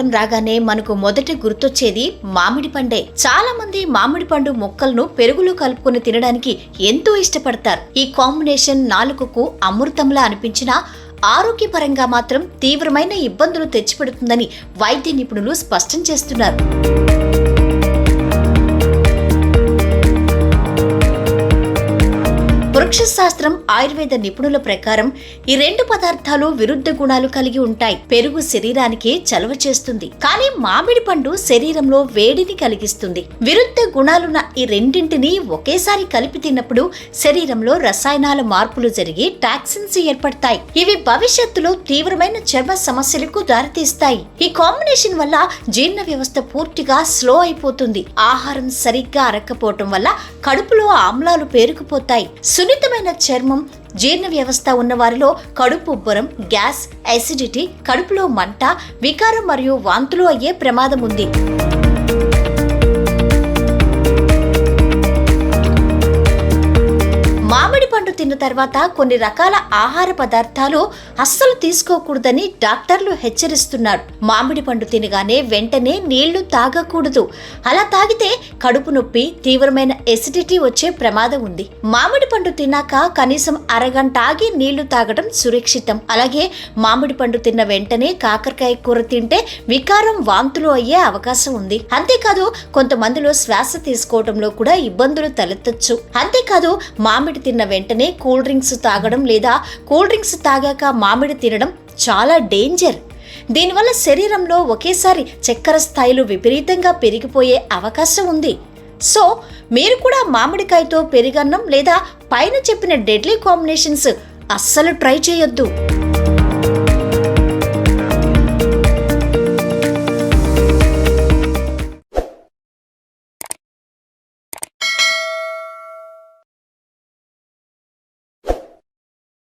వర్షాకాలం రాగానే మనకు మొదట గుర్తొచ్చేది మామిడి పండే. చాలా మంది మామిడి పండు మొక్కలను పెరుగులో కలుపుకొని తినడానికి ఎంతో ఇష్టపడతారు. ఈ కాంబినేషన్ నాలుకకు అమృతంలా అనిపించినా ఆరోగ్యపరంగా మాత్రం తీవ్రమైన ఇబ్బందులు తెచ్చిపెడుతుందని వైద్య నిపుణులు స్పష్టం చేస్తున్నారు. వృక్ష శాస్త్రం, ఆయుర్వేద నిపుణుల ప్రకారం ఈ రెండు పదార్థాలు విరుద్ధ గుణాలు కలిగి ఉంటాయి. పెరుగు శరీరానికి చలవ చేస్తుంది, కానీ మామిడి పండు శరీరంలో వేడిని కలిగిస్తుంది. విరుద్ధ గుణాలున్న ఈ రెండింటిని ఒకేసారి కలిపి తిన్నప్పుడు శరీరంలో రసాయనాల మార్పులు జరిగి టాక్సిన్స్ ఏర్పడతాయి. ఇవి భవిష్యత్తులో తీవ్రమైన చర్మ సమస్యలకు దారితీస్తాయి. ఈ కాంబినేషన్ వల్ల జీర్ణ వ్యవస్థ పూర్తిగా స్లో అయిపోతుంది. ఆహారం సరిగ్గా అరక్కపోవటం వల్ల కడుపులో ఆమ్లాలు పేరుకుపోతాయి. సున్నితమైన చర్మం, జీర్ణ వ్యవస్థ ఉన్న వారిలో కడుపు ఉబ్బరం, గ్యాస్, అసిడిటీ, కడుపులో మంట, వికారం మరియు వాంతులు అయ్యే ప్రమాదం ఉంది. మామిడి పండు తిన్న తర్వాత కొన్ని రకాల ఆహార పదార్థాలు అస్సలు తీసుకోకూడదని డాక్టర్లు హెచ్చరిస్తున్నారు. మామిడి పండు తినగానే వెంటనే నీళ్లు తాగకూడదు. అలా తాగితే కడుపు నొప్పి, తీవ్రమైన ఎసిడిటీ వచ్చే ప్రమాదం ఉంది. మామిడి పండు తిన్నాక కనీసం అరగంట ఆగి నీళ్లు తాగడం సురక్షితం. అలాగే మామిడి పండు తిన్న వెంటనే కాకరకాయ కూర తింటే వికారం, వాంతులు అయ్యే అవకాశం ఉంది. అంతేకాదు కొంతమందిలో శ్వాస తీసుకోవడంలో కూడా ఇబ్బందులు తలెత్తొచ్చు. అంతేకాదు మామిడి తిన్న వెంటనే కూల్ డ్రింక్స్ తాగడం లేదా కూల్ డ్రింక్స్ తాగాక మామిడి తినడం చాలా డేంజర్. దీనివల్ల శరీరంలో ఒకేసారి చక్కెర స్థాయిలు విపరీతంగా పెరిగిపోయే అవకాశం ఉంది. సో మీరు కూడా మామిడికాయతో పెరుగన్నం లేదా పైన చెప్పిన డెడ్లీ కాంబినేషన్స్ అస్సలు ట్రై చేయొద్దు.